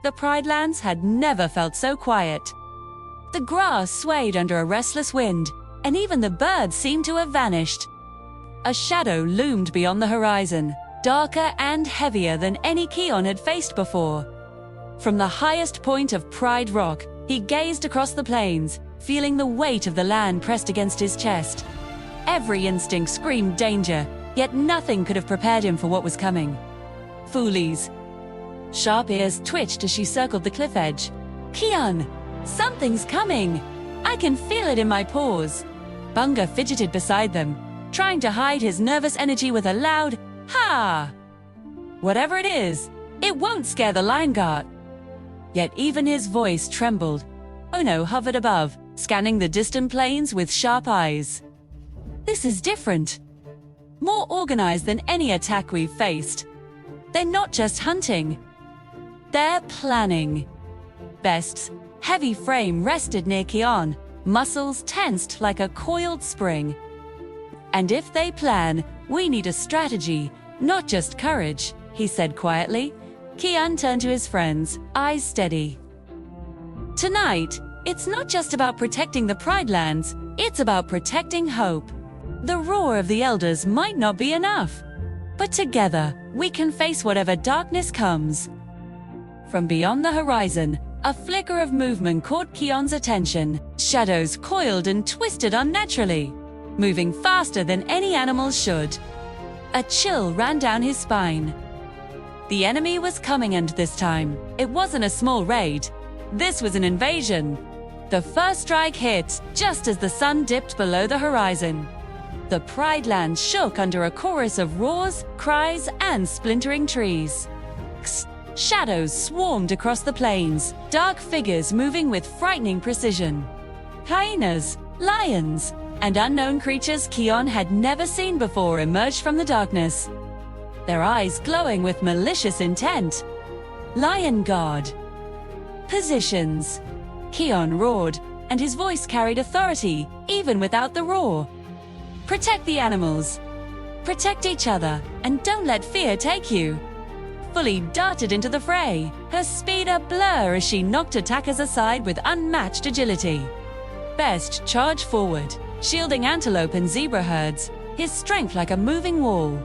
The Pride Lands had never felt so quiet. The grass swayed under a restless wind, and even the birds seemed to have vanished. A shadow loomed beyond the horizon, darker and heavier than any Kion had faced before. From the highest point of Pride Rock, he gazed across the plains, feeling the weight of the land pressed against his chest. Every instinct screamed danger, yet nothing could have prepared him for what was coming. Foolies. Sharp ears twitched as she circled the cliff edge. Kion! Something's coming! I can feel it in my paws. Bunga fidgeted beside them, trying to hide his nervous energy with a loud, "Ha!" Whatever it is, it won't scare the lion guard. Yet even his voice trembled. Ono hovered above, scanning the distant plains with sharp eyes. This is different. More organized than any attack we've faced. They're not just hunting. They're planning. Best's heavy frame rested near Kion, muscles tensed like a coiled spring. And if they plan, we need a strategy, not just courage, he said quietly. Kion turned to his friends, eyes steady. Tonight, it's not just about protecting the Pride Lands, it's about protecting hope. The roar of the elders might not be enough, but together we can face whatever darkness comes. From beyond the horizon, a flicker of movement caught Kion's attention. Shadows coiled and twisted unnaturally, moving faster than any animal should. A chill ran down his spine. The enemy was coming, and this time, it wasn't a small raid. This was an invasion. The first strike hit just as the sun dipped below the horizon. The Pride Land shook under a chorus of roars, cries, and splintering trees. Shadows swarmed across the plains, dark figures moving with frightening precision. Hyenas, lions, and unknown creatures Kion had never seen before emerged from the darkness, their eyes glowing with malicious intent. Lion Guard. Positions. Kion roared, and his voice carried authority, even without the roar. Protect the animals. Protect each other, and don't let fear take you. Fully darted into the fray, her speed a blur as she knocked attackers aside with unmatched agility. Best charged forward, shielding antelope and zebra herds, his strength like a moving wall.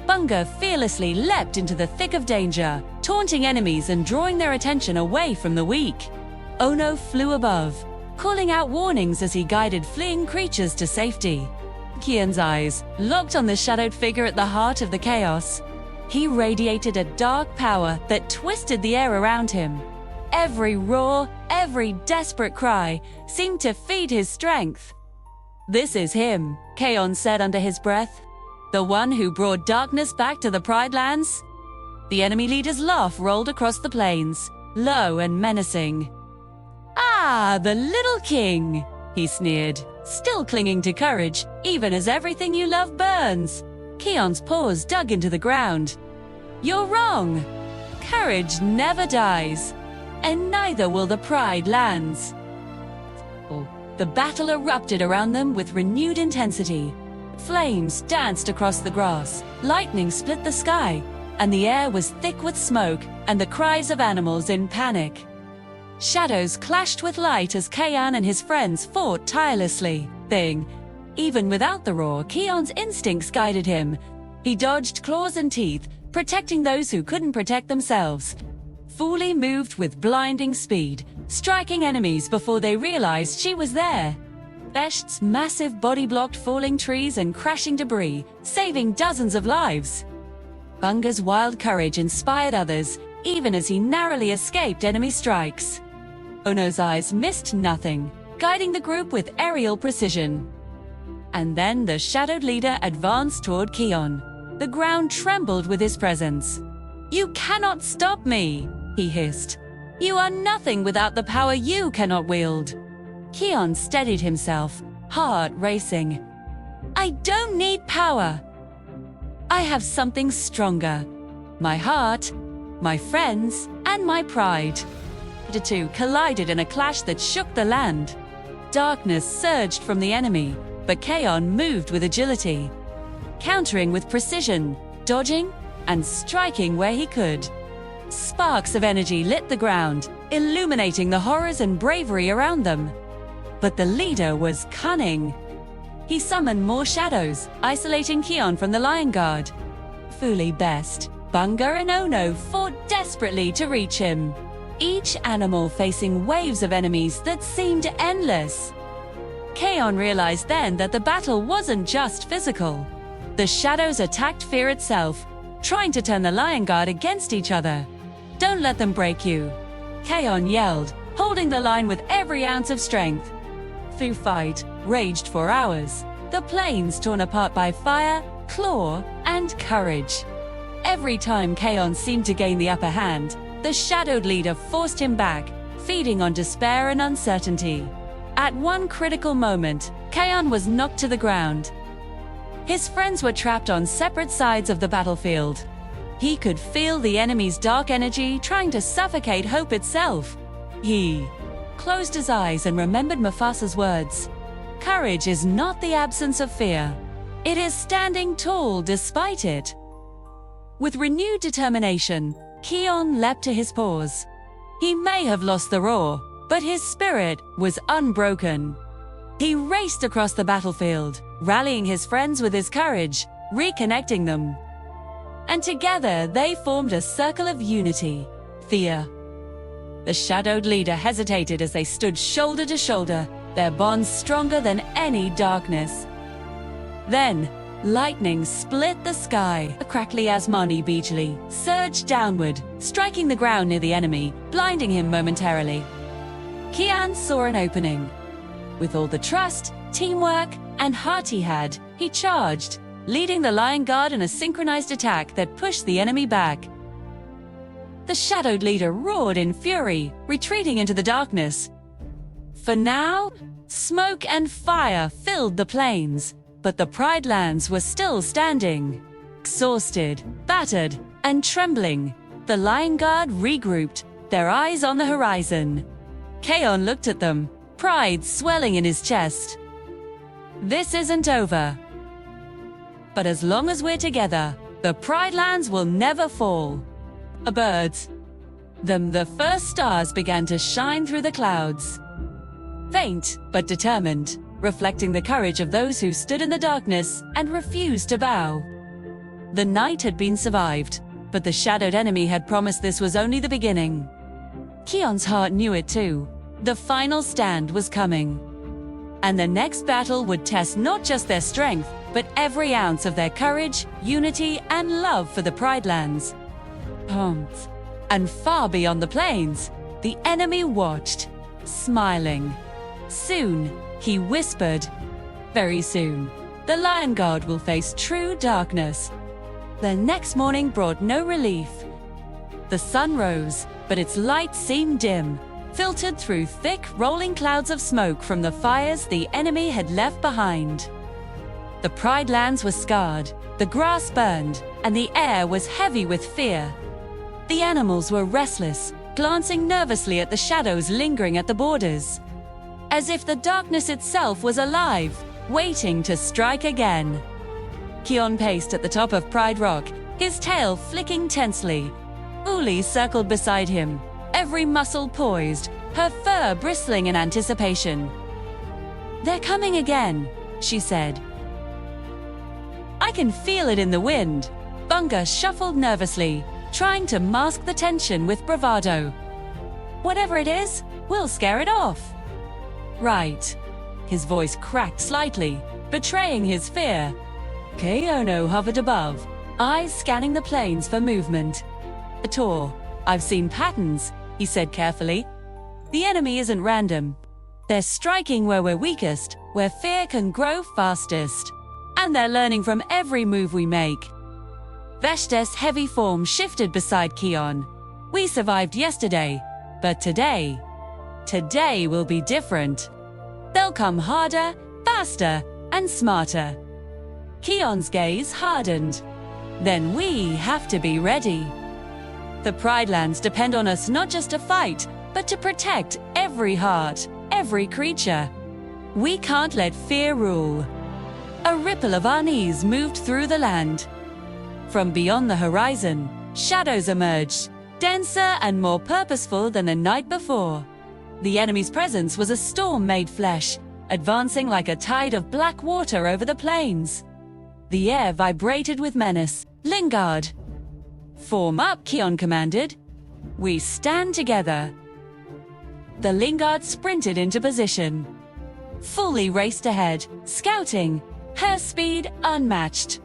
Bunga fearlessly leapt into the thick of danger, taunting enemies and drawing their attention away from the weak. Ono flew above, calling out warnings as he guided fleeing creatures to safety. Kion's eyes locked on the shadowed figure at the heart of the chaos. He radiated a dark power that twisted the air around him. Every roar, every desperate cry seemed to feed his strength. This is him, Kion said under his breath. The one who brought darkness back to the Pride Lands? The enemy leader's laugh rolled across the plains, low and menacing. Ah, the little king, he sneered, still clinging to courage, even as everything you love burns. Kion's paws dug into the ground. You're wrong. Courage never dies, and neither will the Pride Lands. The battle erupted around them with renewed intensity. Flames danced across the grass, lightning split the sky, and the air was thick with smoke and the cries of animals in panic. Shadows clashed with light as Kion and his friends fought tirelessly. Even without the roar, Kion's instincts guided him. He dodged claws and teeth, protecting those who couldn't protect themselves. Fully moved with blinding speed, striking enemies before they realized she was there. Best's massive body blocked falling trees and crashing debris, saving dozens of lives. Bunga's wild courage inspired others, even as he narrowly escaped enemy strikes. Ono's eyes missed nothing, guiding the group with aerial precision. And then the shadowed leader advanced toward Kion. The ground trembled with his presence. "You cannot stop me," he hissed. "You are nothing without the power you cannot wield." Kion steadied himself, heart racing. "I don't need power. I have something stronger. My heart, my friends, and my pride." The two collided in a clash that shook the land. Darkness surged from the enemy, but Kion moved with agility, countering with precision, dodging, and striking where he could. Sparks of energy lit the ground, illuminating the horrors and bravery around them. But the leader was cunning. He summoned more shadows, isolating Kion from the Lion Guard. Fully best, Bunga and Ono fought desperately to reach him, each animal facing waves of enemies that seemed endless. Kion realized then that the battle wasn't just physical. The shadows attacked fear itself, trying to turn the Lion Guard against each other. "Don't let them break you," Kion yelled, holding the line with every ounce of strength. The fight raged for hours, the plains torn apart by fire, claw, and courage. Every time Kion seemed to gain the upper hand, the shadowed leader forced him back, feeding on despair and uncertainty. At one critical moment, Kion was knocked to the ground. His friends were trapped on separate sides of the battlefield. He could feel the enemy's dark energy trying to suffocate hope itself. He closed his eyes and remembered Mufasa's words. Courage is not the absence of fear. It is standing tall despite it. With renewed determination, Kion leapt to his paws. He may have lost the roar, but his spirit was unbroken. He raced across the battlefield, rallying his friends with his courage, reconnecting them. And together they formed a circle of unity, fear. The shadowed leader hesitated as they stood shoulder to shoulder, their bonds stronger than any darkness. Then, lightning split the sky. A crackly Asmani Beejli surged downward, striking the ground near the enemy, blinding him momentarily. Kion saw an opening. With all the trust, teamwork, and heart he had, he charged, leading the Lion Guard in a synchronized attack that pushed the enemy back. The shadowed leader roared in fury, retreating into the darkness. For now, smoke and fire filled the plains, but the Pride Lands were still standing. Exhausted, battered, and trembling, the Lion Guard regrouped, their eyes on the horizon. Kion looked at them, pride swelling in his chest. This isn't over. But as long as we're together, the Pride Lands will never fall. A birds. The first stars began to shine through the clouds. Faint, but determined, reflecting the courage of those who stood in the darkness and refused to bow. The night had been survived, but the shadowed enemy had promised this was only the beginning. Kion's heart knew it too. The final stand was coming. And the next battle would test not just their strength, but every ounce of their courage, unity, and love for the Pride Lands. And far beyond the plains, the enemy watched, smiling. Soon, he whispered, very soon, the Lion Guard will face true darkness. The next morning brought no relief. The sun rose, but its light seemed dim, filtered through thick, rolling clouds of smoke from the fires the enemy had left behind. The Pride Lands were scarred, the grass burned, and the air was heavy with fear. The animals were restless, glancing nervously at the shadows lingering at the borders, as if the darkness itself was alive, waiting to strike again. Kion paced at the top of Pride Rock, his tail flicking tensely. Uli circled beside him, every muscle poised, her fur bristling in anticipation. "They're coming again," she said. "I can feel it in the wind." Bunga shuffled nervously, trying to mask the tension with bravado. "Whatever it is, we'll scare it off." "Right." His voice cracked slightly, betraying his fear. Keono hovered above, eyes scanning the plains for movement. "Tor, I've seen patterns," he said carefully. "The enemy isn't random. They're striking where we're weakest, where fear can grow fastest. And they're learning from every move we make." Veshtes' heavy form shifted beside Kion. "We survived yesterday, but today will be different. They'll come harder, faster, and smarter." Kion's gaze hardened. "Then we have to be ready. The Pride Lands depend on us not just to fight, but to protect every heart, every creature. We can't let fear rule." A ripple of unease moved through the land. From beyond the horizon, shadows emerged, denser and more purposeful than the night before. The enemy's presence was a storm made flesh, advancing like a tide of black water over the plains. The air vibrated with menace. Lingard! Form up, Kion commanded. We stand together. The Lingard sprinted into position. Fully raced ahead, scouting, her speed unmatched.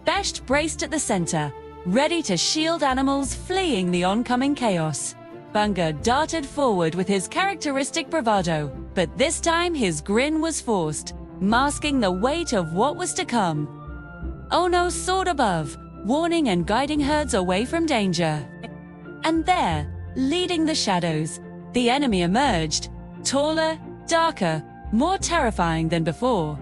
Besht braced at the center, ready to shield animals fleeing the oncoming chaos. Bunga darted forward with his characteristic bravado, but this time his grin was forced, masking the weight of what was to come. Ono soared above, warning and guiding herds away from danger. And there, leading the shadows, the enemy emerged, taller, darker, more terrifying than before.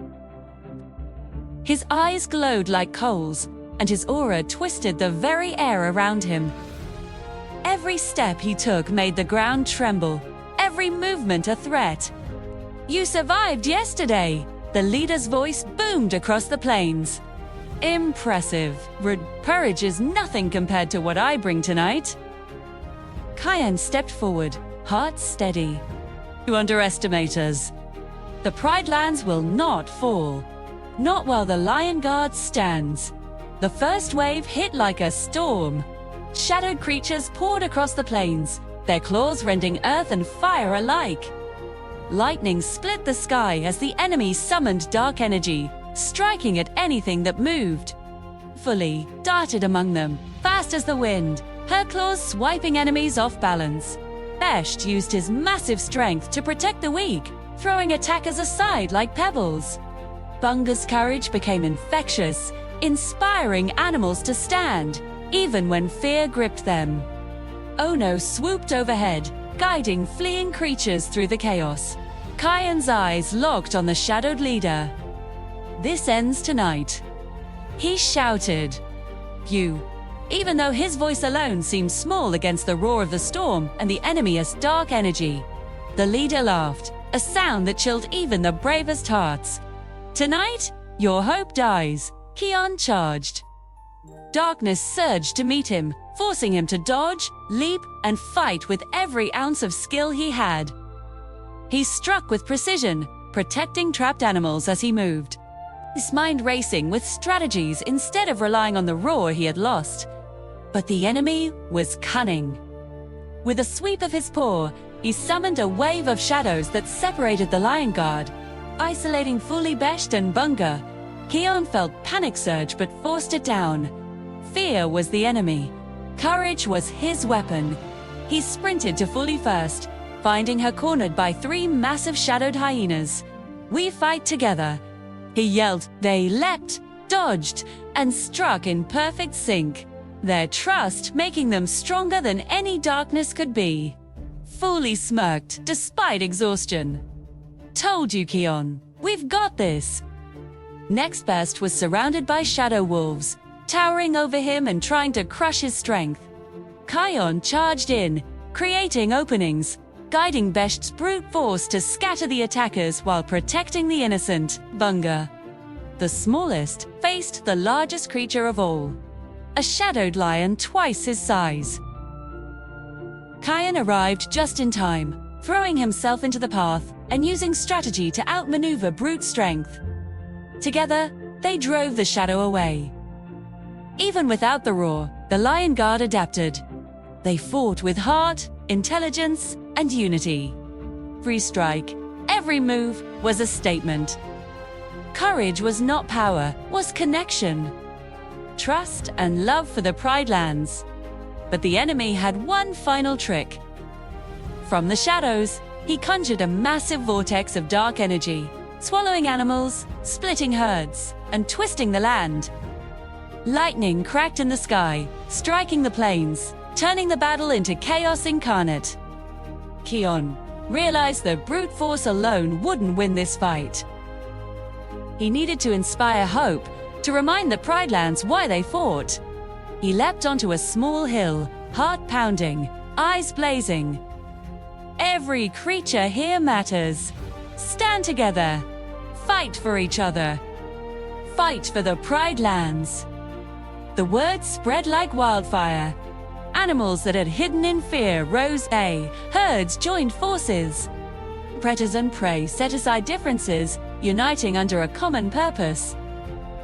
His eyes glowed like coals, and his aura twisted the very air around him. Every step he took made the ground tremble, every movement a threat. "You survived yesterday!" The leader's voice boomed across the plains. "Impressive. Courage is nothing compared to what I bring tonight." Kion stepped forward, heart steady. "You underestimate us. The Pride Lands will not fall. Not while the Lion Guard stands." The first wave hit like a storm. Shadowed creatures poured across the plains, their claws rending earth and fire alike. Lightning split the sky as the enemy summoned dark energy, striking at anything that moved. Fully darted among them, fast as the wind, her claws swiping enemies off balance. Besht used his massive strength to protect the weak, throwing attackers aside like pebbles. Bunga's courage became infectious, inspiring animals to stand, even when fear gripped them. Ono swooped overhead, guiding fleeing creatures through the chaos. Kion's eyes locked on the shadowed leader. "This ends tonight," he shouted. "You." Even though his voice alone seemed small against the roar of the storm and the enemy's dark energy. The leader laughed, a sound that chilled even the bravest hearts. "Tonight, your hope dies," Kion charged. Darkness surged to meet him, forcing him to dodge, leap, and fight with every ounce of skill he had. He struck with precision, protecting trapped animals as he moved, his mind racing with strategies instead of relying on the roar he had lost. But the enemy was cunning. With a sweep of his paw, he summoned a wave of shadows that separated the Lion Guard, isolating Fully Besht and Bunga. Kion felt panic surge but forced it down. Fear was the enemy. Courage was his weapon. He sprinted to Fully first, finding her cornered by 3 massive shadowed hyenas. "We fight together," he yelled. They leapt, dodged, and struck in perfect sync, their trust making them stronger than any darkness could be. Fully smirked, despite exhaustion. "Told you, Kion. We've got this." Next Best was surrounded by shadow wolves, towering over him and trying to crush his strength. Kion charged in, creating openings, guiding Besht's brute force to scatter the attackers while protecting the innocent, Bunga. The smallest faced the largest creature of all, a shadowed lion twice his size. Kion arrived just in time, throwing himself into the path and using strategy to outmaneuver brute strength. Together, they drove the shadow away. Even without the roar, the Lion Guard adapted. They fought with heart, intelligence, and unity. Every strike, every move was a statement. Courage was not power, was connection. Trust and love for the Pride Lands. But the enemy had one final trick. From the shadows, he conjured a massive vortex of dark energy, swallowing animals, splitting herds, and twisting the land. Lightning cracked in the sky, striking the plains, turning the battle into chaos incarnate. Kion realized that brute force alone wouldn't win this fight. He needed to inspire hope, to remind the Pride Lands why they fought. He leapt onto a small hill, heart pounding, eyes blazing. "Every creature here matters. Stand together. Fight for each other. Fight for the Pride Lands." The words spread like wildfire. Animals that had hidden in fear rose. Herds joined forces. Predators and prey set aside differences, uniting under a common purpose.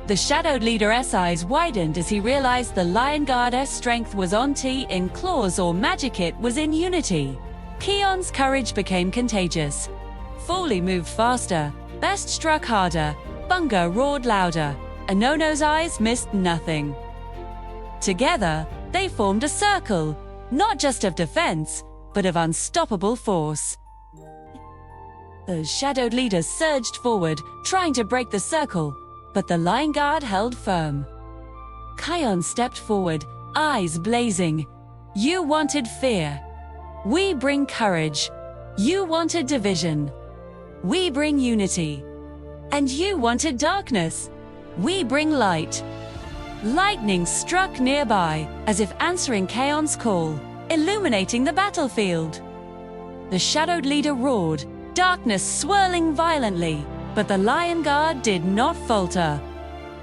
The shadowed leader's eyes widened as he realized the Lion Guard's strength was in claws or magic, it was in unity. Kion's courage became contagious. Foley moved faster, Best struck harder, Bunga roared louder, Anono's eyes missed nothing. Together, they formed a circle, not just of defense, but of unstoppable force. The shadowed leader surged forward, trying to break the circle, but the Lion Guard held firm. Kion stepped forward, eyes blazing. You wanted fear. We bring courage. You wanted division. We bring unity. And you wanted darkness. We bring light. Lightning struck nearby, as if answering Kion's call, illuminating the battlefield. The shadowed leader roared, darkness swirling violently, but the Lion Guard did not falter.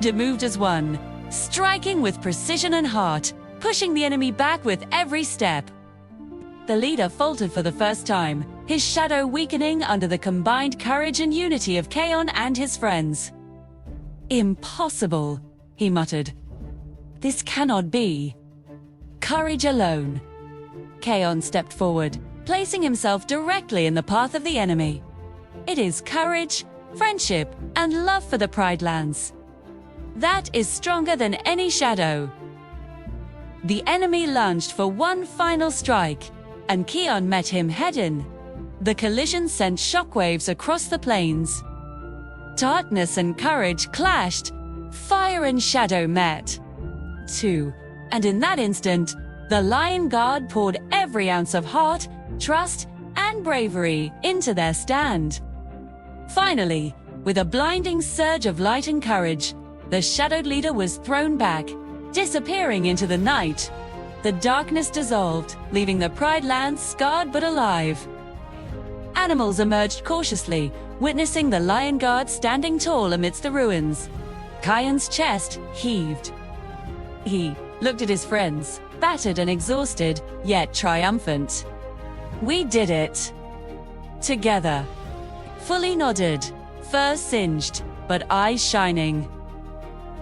It moved as one, striking with precision and heart, pushing the enemy back with every step. The leader faltered for the first time, his shadow weakening under the combined courage and unity of Kion and his friends. Impossible, he muttered. This cannot be. Courage alone. Kion stepped forward, placing himself directly in the path of the enemy. It is courage, friendship, and love for the Pride Lands. That is stronger than any shadow. The enemy lunged for one final strike, and Kion met him head-on. The collision sent shockwaves across the plains. Darkness and courage clashed. Fire and shadow met. Too, and in that instant, the Lion Guard poured every ounce of heart, trust, and bravery into their stand. Finally, with a blinding surge of light and courage, the shadowed leader was thrown back, disappearing into the night. The darkness dissolved, leaving the Pride Lands scarred but alive. Animals emerged cautiously, witnessing the Lion Guard standing tall amidst the ruins. Kion's chest heaved. He looked at his friends, battered and exhausted, yet triumphant. We did it. Together. Fully nodded, fur singed, but eyes shining.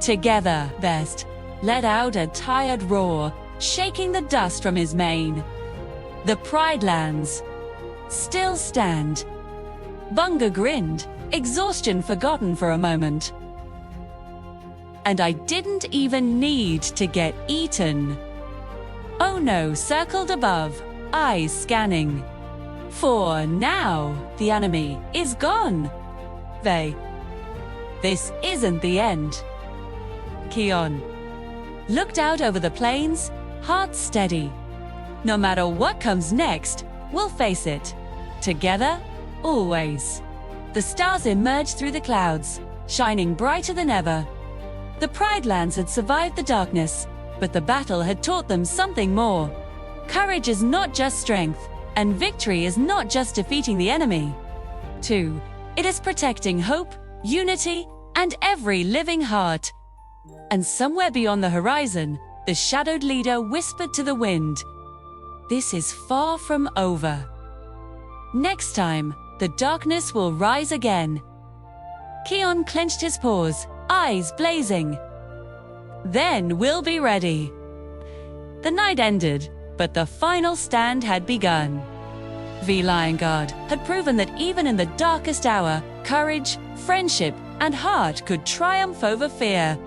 Together, Best let out a tired roar, shaking the dust from his mane. The Pride Lands still stand. Bunga grinned, exhaustion forgotten for a moment. And I didn't even need to get eaten. Oh no circled above, eyes scanning. For now, the enemy is gone. This isn't the end. Kion looked out over the plains, heart steady. No matter what comes next, we'll face it. Together, always. The stars emerged through the clouds, shining brighter than ever. The Pride Lands had survived the darkness, but the battle had taught them something more. Courage is not just strength, and victory is not just defeating the enemy. Too, it is protecting hope, unity, and every living heart. And somewhere beyond the horizon, the shadowed leader whispered to the wind, "This is far from over. Next time, the darkness will rise again." Kion clenched his paws, eyes blazing. Then we'll be ready. The night ended, but the final stand had begun. The Lion Guard had proven that even in the darkest hour, courage, friendship, and heart could triumph over fear.